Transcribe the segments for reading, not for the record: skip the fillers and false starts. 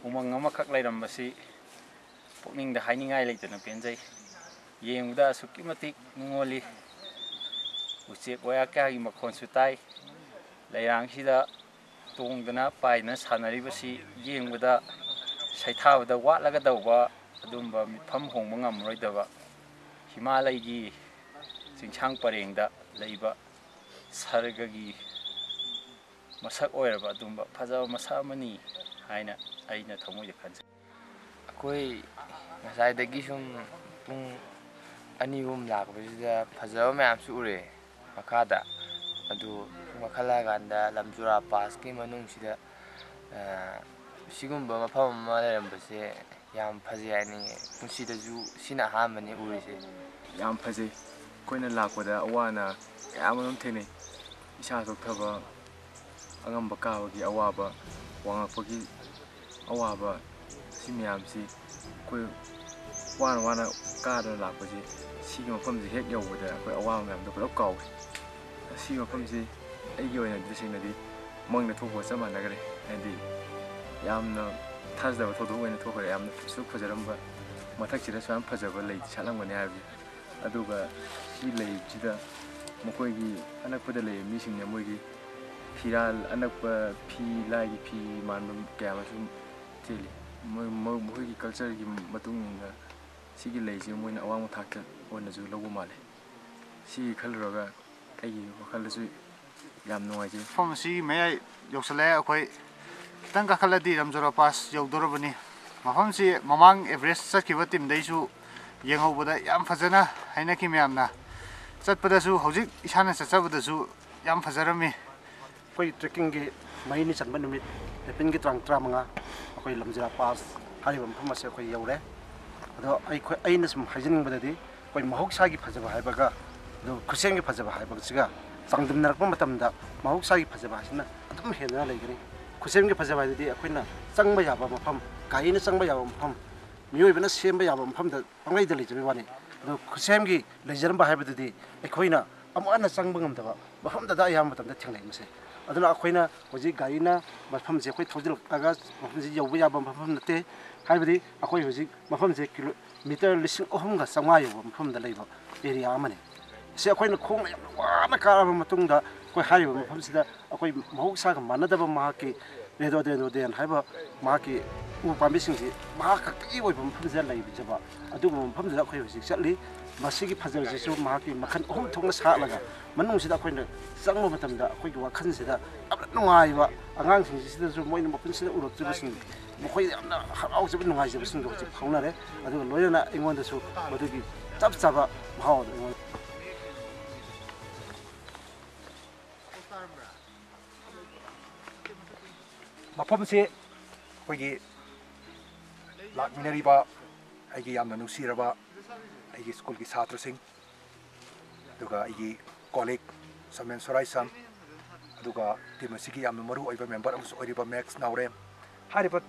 umang amakak lairambasi pukningda hainingai leitana penjai yengda asukki matik nungoli uchek wayakagi makhon sutai lairangshida tongdana paina sanaribasi yengda saithabada watlaga dawba adumba mifam hongba ngamroidaba Himalayagi chingchang parengda leiba sargagi masak oiraba adumba phajaba masa amani haina aina thamoida khanse akoi ngasai sum pung ani lakbasida phajaba mayam su ure makada adu makhala ganda Lamjura Pass ki manung sida sigumba mafam ma lerambase yam phaje ani punsida ju sina hamani urise yam phaje koina lakpada awana kayamam thene isa thokthaba angamba kawagi awaba wangapagi awaba simyamsi koi wana kaada lakpaji sigi mafamji hek yawada koi awaba myamdo pulap kaw sigi mafamji aigi oina disinadi mangna thokbo chamanagare andi yamna thasdaba thodu oina thokore yamna su phajaramba mathakchida swam phajaba lei chalamgani habi aduga si lei chida mokoigi anakpada lei misingna moigi firal anakpa phi lagi phi manbam kayamasu teli moigi culture gi matungna sigi leisi moina awang thakta ona ju lobu male si khalroga ai wakhalsu yam nuai ji fam si me yoksale akoi kitang ka khaladi Lamjura Pass yodorobani mafam si mamang Everest sakhiba tim daisu yenghobada yam phajana haina ki myamna chatpadasu hojik isana chachabadasu yam phajarami koi trekking gi maini chanba numit epin gi trang tramanga koi Lamjura Pass hariba mafam ase koi yore ado ai koi aina sum hajing badadi koi mahoksa gi phajaba haibaga do khuseng gi phajaba haibaga siga sangdum narakpa matamda mahoksa gi phajaba hasina adum hena leigani khuseng gi phajaba dadi akoina changba yaba mafam kaina changba yaba mafam miyoibana semba yaba mafam da pangai da leijabi wani do khuseng gi leijaramba haibadadi akoina amana changba ngamdaba mafam da ayam matamda thenglai mase aduna akoina hoji gaina mafam je koi thojil aga mafam je yobu yaba mafam nate haibadi akoi hoji mafam je kilometer lising ohumga sangwa yobu mafam da leiba area amane se akoina khong yam wana karaba matungda koi haiba mafam sida akoi mahoksa ga manadaba mahaki redo den haiba mahaki u pambisingji mahaka ki oiba mafam je leibi jaba adugu mafam da akoi hoji chatli masigi phajal jisu mahaki makhan ohum thongna salaga manung sida akoina changma matamda akoi gi wakhan sida abna nungaiba angang sing sida ju moina mapun sida urokjiba sing mokhoi amna haraujaba nungaiba sing go phaunare adugu loyana ingonda su madugi chapchaba bhaw mafamse koigi lakminariba aigi yamna nusiraba aigi school gi chhatra sing aduga aigi colleague samen sorai sam aduga timasigi yamna maru oiba member amsu oiriba max naure hariba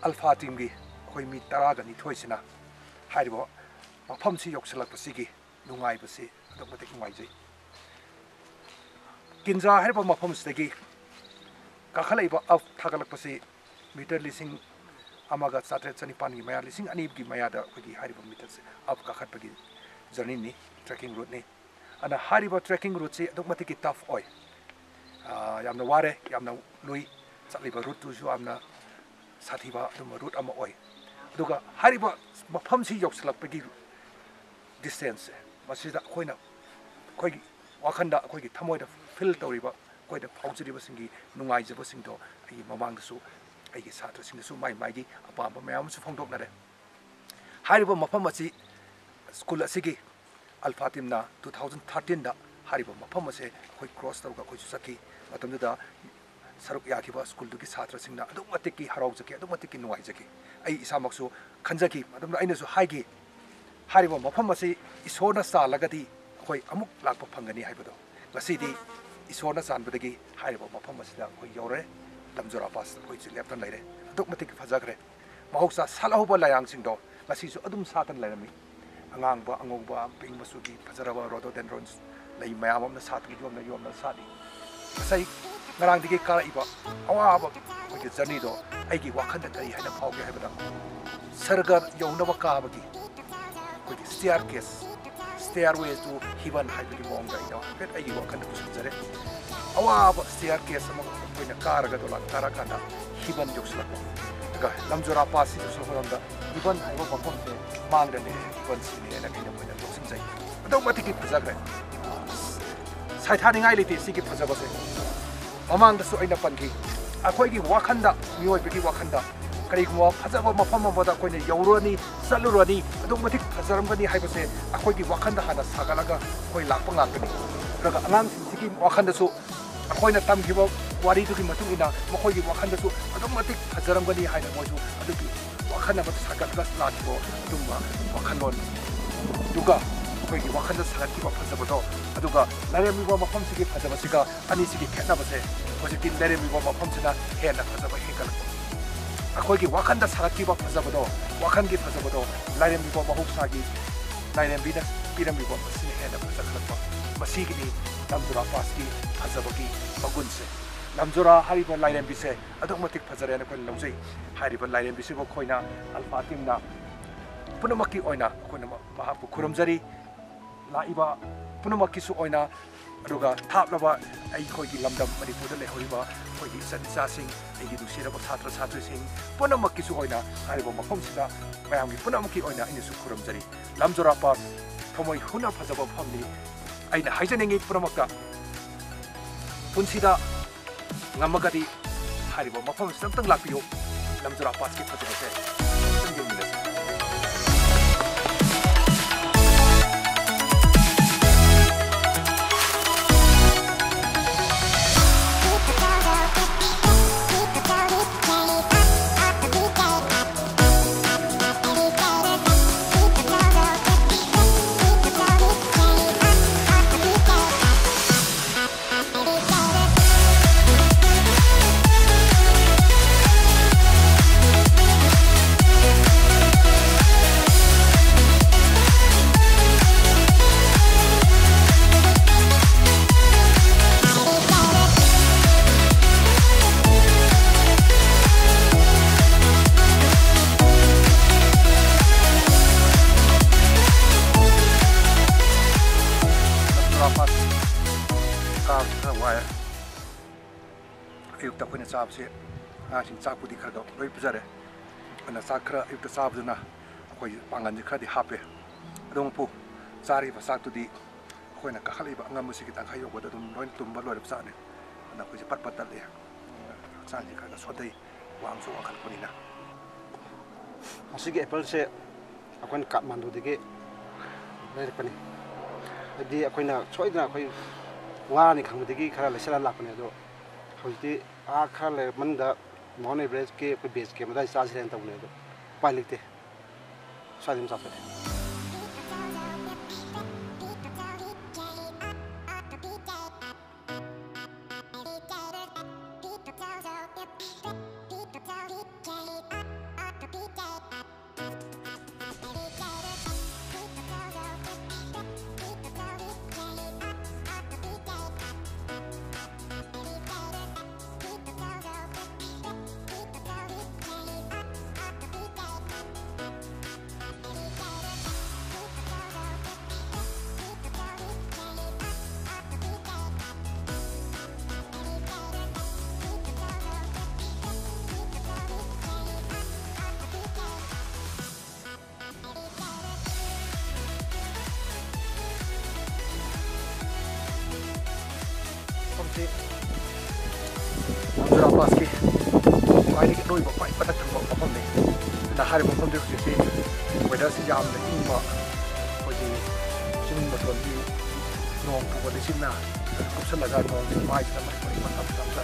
alpha team gi koi mi taraga ni thoisina hariba mafamsi yoksalak pasigi nungai basi aduk matik ngai jai kinja hariba mafamsdagi kakhalaiba af thagalak pasi meter lising amaga satre chanipan gi maya lising ani gi maya da khogi hariba meter se af kakhat pagi journey ni trekking route ni ana hariba trekking route se aduk ki tough oi yamna ware yamna lui chaliba route tu ju amna sathiba dum route ama oi aduga hariba mafam si yoksalak pagi distance masida khoina khogi wakhanda khogi thamoida feel tawriba koida phawjiriba singi nungai jaba singdo ai mamang su ai gi satra sing su mai gi apamba mayam su phongdok nare hariba mafam achi school asigi alpha team na 2013 da hariba mafam ase koi cross tawga koi saki matamda da saruk yakiba school du gi satra sing na adu matik ki harau jaki adu matik ki nungai jaki ai isamak su khanjaki matamda aina su haigi hariba mafam ase isona sa lagadi koi amuk lakpa phangani haibado ngasidi isona sanbadagi hariba mafam asida koi yore Lamjura Pass koi chilaptan laire aduk matik phajagre mahoksa salahuba layang singdo ngasi su adum satan lairami angangba angogba ping masugi phajaraba rhododendrons lei mayam amna satgi yomna sadi sai ngarang digi kala iba awaba koi journey do ꯑꯩꯒꯤ ꯋꯥꯈꯜꯗ ꯀꯔꯤ ꯍꯥꯏꯅ ꯐꯥꯎꯒꯦ ꯍꯥꯏꯕꯗ ꯁꯔꯒ ꯌꯧꯅꯕ ꯀꯥꯕꯒꯤ ꯑꯩꯈꯣꯏꯒꯤ stairway to heaven ꯍꯥꯏꯕꯒꯤ ꯃꯑꯣꯡꯗ ꯑꯩꯅ ꯍꯥꯏꯐꯦꯠ ꯑꯩꯒꯤ ꯋꯥꯈꯜꯗ ꯄꯨꯁꯤꯟꯖꯔꯦ ꯑꯋꯥꯕ staircase ꯑꯃ ꯑꯩꯈꯣꯏꯅ ꯀꯥꯔꯒ ꯗꯣꯂꯥꯟ ꯀꯥꯔꯀꯥꯟꯗ heaven ꯌꯧꯁꯤꯜꯂꯛꯄ ꯑꯗꯨꯒ ꯂꯝꯖꯣꯔꯥ ꯄꯥꯁ ꯌꯧꯁꯤꯜꯂꯛꯄ ꯃꯇꯝꯗ heaven ꯍꯥꯏꯕ ꯃꯐꯝꯁꯦ ꯃꯥꯡꯗꯅꯦ heaven ꯁꯤꯅꯦ ꯍꯥꯏꯅ ꯑꯩꯈꯣꯏꯅ ꯂꯧꯁꯤꯟꯖꯩ ꯑꯗꯨꯛ ꯃꯇꯤꯛ ꯐꯖꯈ꯭ꯔꯦ ꯁꯥꯏꯊꯥꯅꯤꯡꯉꯥꯏ ꯂꯩꯇꯦ ꯁꯤꯒꯤ ꯐꯖꯕꯁꯦ ꯃꯃꯥꯡꯗꯁꯨ ꯑꯩꯅ ꯄꯟꯈꯤ ꯑꯩꯈꯣꯏꯒꯤ ꯋꯥꯈꯜꯗ ꯃꯤꯑꯣꯏꯕꯒꯤ ꯋꯥꯈꯜꯗ ꯀꯔꯤꯒꯨꯝꯕ ꯐꯖꯕ ꯃꯐꯝ ꯑꯃꯗ ꯑꯩꯈꯣꯏꯅ ꯌꯧꯔꯨꯔꯅꯤ ꯆꯠꯂꯨꯔꯅꯤ ꯑꯗꯨꯛ ꯃꯇꯤꯛ ꯐꯖꯔꯝꯒꯅꯤ ꯍꯥꯏꯕꯁꯦ ꯑꯩꯈꯣꯏꯒꯤ ꯋꯥꯈꯜꯗ ꯍꯥꯟꯅ ꯁꯥꯒꯠꯂꯒ ꯑꯩꯈꯣꯏ ꯂꯥꯛꯄ ꯉꯥꯛꯇꯅꯤ ꯑꯗꯨꯒ ꯑꯉꯥꯡꯁꯤꯡꯁꯤꯒꯤ ꯋꯥꯈꯜꯗꯁꯨ ꯑꯩꯈꯣꯏꯅ ꯇꯝꯈꯤꯕ ꯋꯥꯔꯤꯗꯨꯒꯤ ꯃꯇꯨꯡ ꯏꯟꯅ ꯃꯈꯣꯏꯒꯤ ꯋꯥꯈꯜꯗꯁꯨ ꯑꯗꯨꯛ ꯃꯇꯤꯛ ꯐꯖꯔꯝꯒꯅꯤ ꯍꯥꯏꯅ ꯃꯣꯏꯁꯨ ꯑꯗꯨꯒꯤ ꯋꯥꯈꯜ ꯑꯃꯗ ꯁꯥꯒꯠꯂꯒ ꯂꯥꯛꯈꯤꯕ ꯑꯗꯨꯒꯨꯝꯕ ꯋꯥꯈꯜꯂꯣꯟ ꯑꯗꯨꯒ ꯑꯩꯈꯣꯏꯒꯤ ꯋꯥꯈꯜꯗ ꯁꯥꯒꯠꯈꯤꯕ ꯐꯖꯕꯗꯣ ꯑꯗꯨꯒ ꯂꯩꯔꯝꯃꯤꯕ ꯃꯐꯝꯁꯤꯒꯤ ꯐꯖꯕꯁꯤꯒ ꯑꯅꯤꯁꯤꯒꯤ ꯈꯦꯠꯅꯕꯁꯦ ꯍꯧꯖꯤꯛꯇꯤ ꯂꯩꯔꯝꯃꯤꯕ ꯃꯐꯝꯁꯤꯅ ꯍꯦꯟꯅ ꯐꯖꯕ ꯍꯦꯟꯒꯠꯂꯛꯄ ꯑꯩꯈꯣꯏꯒꯤ ꯋꯥꯈꯜꯗ ꯁꯥꯒꯠꯈꯤꯕ ꯐꯖꯕꯗꯣ ꯋꯥꯈꯜꯒꯤ ꯐꯖꯕꯗꯣ ꯂꯩꯔꯝꯃꯤꯕ ꯃꯍꯧꯁꯥꯒꯤ ꯂꯥꯏꯔꯦꯝꯕꯤꯅ ꯄꯤꯔꯝꯃꯤꯕ ꯃꯁꯤꯅ ꯍꯦꯟꯅ ꯐꯖꯈꯠꯂꯛꯄ ꯃꯁꯤꯒꯤꯅꯤ ꯂꯝꯖꯣꯔꯥ ꯄꯥꯁꯀꯤ ꯐꯖꯕꯒꯤ ꯃꯒꯨꯟꯁꯦ ꯂꯝꯖꯣꯔꯥ ꯍꯥꯏꯔꯤꯕ ꯂꯥꯏꯔꯦꯝꯕꯤꯁꯦ ꯑꯗꯨꯛ ꯃꯇꯤꯛ ꯐꯖꯔꯦꯅ ꯑꯩꯈꯣꯏꯅ ꯂꯧꯖꯩ ꯍꯥꯏꯔꯤꯕ ꯂꯥꯏꯔꯦꯝꯕꯤꯁꯤꯕꯨ ꯑꯩꯈꯣꯏꯅ ꯑꯜꯐꯥ ꯇꯤꯝꯅ ꯄꯨꯝꯅꯃꯛꯀꯤ ꯑꯣꯏꯅ ꯑꯩꯈꯣꯏꯅ ꯃꯍꯥꯛꯄꯨ ꯈꯨꯔꯨꯝꯖꯔꯤ ꯂꯥꯛꯏꯕ ꯄꯨꯝꯅꯃꯛꯀꯤꯁꯨ ꯑꯣꯏꯅ ꯑꯗꯨꯒ ꯊꯥꯞꯂꯕ ꯑꯩꯈꯣꯏꯒꯤ ꯂꯝꯗꯝ ꯃꯅꯤꯄꯨꯔꯗ ꯂꯩꯍꯧꯔꯤꯕ ꯑꯩꯈꯣꯏꯒꯤ ꯏꯆꯟ ꯏꯆꯥꯁꯤꯡ ꯑꯩꯒꯤ ꯅꯨꯡꯁꯤꯔꯕ ꯁꯥꯇ꯭ꯔ ꯁꯥꯇ꯭ꯔꯤꯁꯤꯡ ꯄꯨꯝꯅꯃꯛꯀꯤꯁꯨ ꯑꯣꯏꯅ ꯍꯥꯏꯔꯤꯕ ꯃꯐꯝꯁꯤꯗ ꯃꯌꯥꯝꯒꯤ ꯄꯨꯝꯅꯃꯛꯀꯤ ꯑꯣꯏꯅ ꯑꯩꯅꯁꯨ ꯈꯨꯔꯨꯝꯖꯔꯤ ꯂꯝꯖꯣꯔꯥ ꯄꯥꯁ ꯊꯃꯣꯏ ꯍꯨꯅ ꯐꯖꯕ ꯃꯐꯝꯅꯤ ꯑꯩꯅ ꯍꯥꯏꯖꯅꯤꯡꯉꯤ ꯄꯨꯝꯅꯃꯛꯇ ꯄꯨꯟꯁꯤꯗ ꯉꯝꯃꯒꯗꯤ ꯍꯥꯏꯔꯤꯕ ꯃꯐꯝꯁꯤꯗ ꯑꯝꯇꯪ ꯂꯥꯛꯄꯤꯌꯨ ꯂꯝꯖꯣꯔꯥ ꯄꯥꯁꯀꯤ ꯐꯖꯕꯁꯦ ꯑꯝꯇꯪ ꯌꯦꯡꯃꯤꯟꯅꯁꯤ ꯑꯌꯨꯛꯇ ꯑꯩꯈꯣꯏꯅ ꯆꯥꯕꯁꯦ ꯑꯉꯥꯡꯁꯤꯡ ꯆꯥꯛꯄꯨꯗꯤ ꯈꯔ ꯂꯣꯏ ꯄꯤꯖꯔꯦ ꯑꯩꯈꯣꯏꯅ ꯆꯥꯛ ꯈꯔ ꯑꯌꯨꯛꯇ ꯆꯥꯕꯗꯨꯅ ꯑꯩꯈꯣꯏ ꯄꯥꯡꯒꯜꯁꯦ ꯈꯔꯗꯤ ꯍꯥꯞꯄꯦ ꯑꯗꯨꯃꯛꯄꯨ ꯆꯥꯔꯤꯕ ꯆꯥꯛꯇꯨꯗꯤ ꯑꯩꯈꯣꯏꯅ ꯀꯥꯈꯠꯂꯤꯕ ꯑꯉꯝꯕꯁꯤꯒꯤ ꯇꯪꯈꯥꯏ ꯌꯧꯕꯗ ꯑꯗꯨꯝ ꯂꯣꯏꯅ ꯇꯨꯝꯕ ꯂꯣꯏꯔꯕ ꯆꯥꯛꯅꯤ ꯑꯗꯨꯅ ꯑꯩꯈꯣꯏꯁꯦ ꯄꯠ ꯄꯠ ꯇꯠꯂꯦ ꯍꯛꯆꯥꯡꯁꯦ ꯈꯔ ꯁꯣꯟꯊꯩ ꯋꯥꯡꯁꯨ ꯋꯥꯡꯈꯠꯂꯛꯄꯅꯤꯅ ꯃꯁꯤꯒꯤ ꯑꯦꯄꯜꯁꯦ ꯑꯩꯈꯣꯏꯅ ꯀꯥꯠꯃꯥꯟꯗꯨꯗꯒꯤ ꯂꯩꯔꯛꯄꯅꯤ ꯍꯥꯏꯗꯤ ꯑꯩꯈꯣꯏꯅ ꯁꯣꯏꯗꯅ ꯑꯩꯈꯣꯏ ꯋꯥꯔꯅꯤ ꯈꯪꯕꯗꯒꯤ ꯈꯔ ꯂꯩꯁꯜꯂ ꯂꯥꯛꯄꯅꯦ ꯑꯗꯣ ꯍꯧꯖꯤꯛꯇꯤ ꯈꯔ ꯂꯩꯔꯛ ꯃꯅꯨꯡꯗ ꯃꯥꯎꯟ ꯑꯦꯚꯔꯦꯁꯀꯤ ꯑꯩꯈꯣꯏ ꯕꯦꯁ ꯀꯦꯝ ꯑꯗꯨꯋꯥꯏ ꯆꯥꯁꯤꯔꯦꯅ ꯇꯧꯕꯅꯦ ꯑꯗꯣ ꯎꯄꯥꯏ ꯂꯩꯇꯦ ꯁ꯭ꯋꯥꯏꯗ ꯑꯗꯨꯝ ꯆꯥꯊꯣꯛꯑꯦ ꯂꯝꯖꯣꯔꯥ ꯄꯥꯁꯀꯤ ꯈ꯭ꯋꯥꯏꯗꯒꯤ ꯑꯔꯣꯏꯕ ꯈ꯭ꯋꯥꯏ ꯃꯊꯛ ꯊꯪꯕ ꯃꯐꯝꯅꯤ ꯑꯗꯨꯅ ꯍꯥꯏꯔꯤꯕ ꯃꯐꯝꯗꯨ ꯍꯧꯖꯤꯛꯇꯤ ꯋꯦꯗꯔꯁꯤ ꯌꯥꯝꯅ ꯏꯪꯕ ꯑꯩꯈꯣꯏꯒꯤ ꯆꯤꯡ ꯃꯇꯣꯟꯒꯤ ꯅꯣꯡ ꯄꯨꯕꯗ ꯏꯁꯤꯡꯅ ꯀꯨꯞꯁꯜꯂꯒ ꯅꯣꯡꯒꯤ ꯃꯥꯏꯁꯤꯗ ꯃꯩ ꯃꯇꯝ ꯃꯇꯝꯗ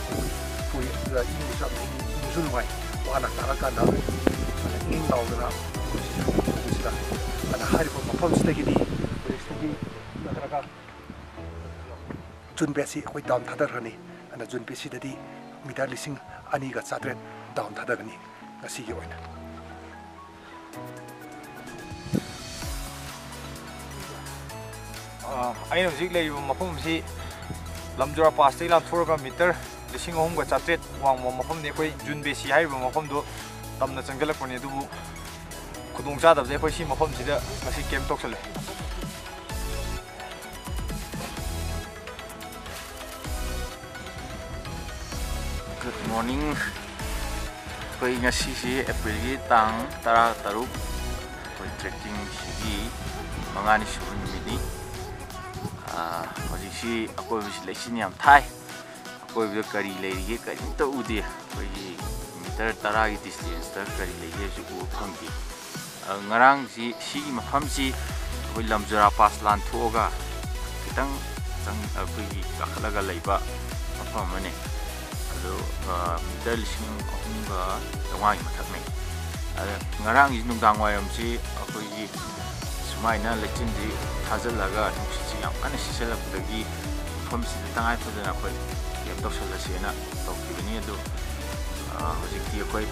ꯄꯨꯏ ꯑꯗꯨꯗ ꯏꯪꯕꯁꯨ ꯌꯥꯝꯅ ꯏꯪꯕꯁꯨ ꯅꯨꯡꯉꯥꯏ ꯋꯥꯅ ꯇꯥꯔꯀꯥꯟꯗ ꯏꯪ ꯂꯥꯎꯗꯅ ꯄꯨꯟꯁꯤꯗ ꯑꯗꯨꯅ ꯍꯥꯏꯔꯤꯕ ꯃꯐꯝꯁꯤꯗꯒꯤꯗꯤ ꯍꯧꯖꯤꯛꯁꯤꯗꯒꯤ ꯅꯠꯇ꯭ꯔꯒ ꯖꯨꯟꯕꯦꯁꯤ ꯑꯩꯈꯣꯏ ꯗꯥꯎꯟ ꯊꯥꯗꯈ꯭ꯔꯅꯤ ꯑꯗꯨꯅ ꯖꯨꯟꯕꯦꯁꯤꯗꯗꯤ ꯃꯤꯇꯔ 2,200 ꯗꯥꯎꯟ ꯊꯥꯗꯒꯅꯤ ꯉꯁꯤꯒꯤ ꯑꯣꯏꯅ ꯑꯩꯅ ꯍꯧꯖꯤꯛ ꯂꯩꯔꯤꯕ ꯃꯐꯝ ꯑꯁꯤ ꯂꯝꯖꯣꯔꯥ ꯄꯥꯁꯇꯒꯤ ꯂꯥꯟꯊꯣꯔꯒ ꯃꯤꯇꯔ लिसिंग अहुमगा चात्रेट वांगम मफमने अखोई जुनबेसी हाइबा मफमदो तमना चंगलकपने दुबु खुदुंग चादबदे अखोई सी मफमसिदा ngasi कैंप तोक्सले Good morning. Koi ngasi si April gi tang tara taruk koi trekking sigi mangani subun mini hoji si akoi bis lesin yam thai akoi bi kari leiri kari to udi koi meter tara gi distance ta kari leiri ju u phangki ngarang si mafam si koi Lamjura Pass lan thoga kitang chang akoi gi kakhalaga leiba mafam ane ado meter lising ahumga tawai mathakne ada ngarang gi nungdang wayam si akoi gi sumaina lechin di thajalaga nusi yam kana siselapdagi mafam si tangai phadana koi yam toksalasena tokibini ado hojikti akoi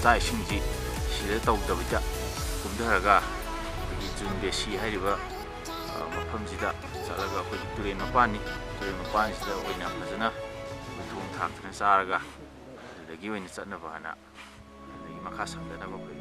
chai singji sida tawdabida kumdaraga gi Junbesi hariba mafam sida chalaga akoi turen mapani sida oina fazana thung thakna saraga adagi oina chatna bana adagi makha samdana ba koi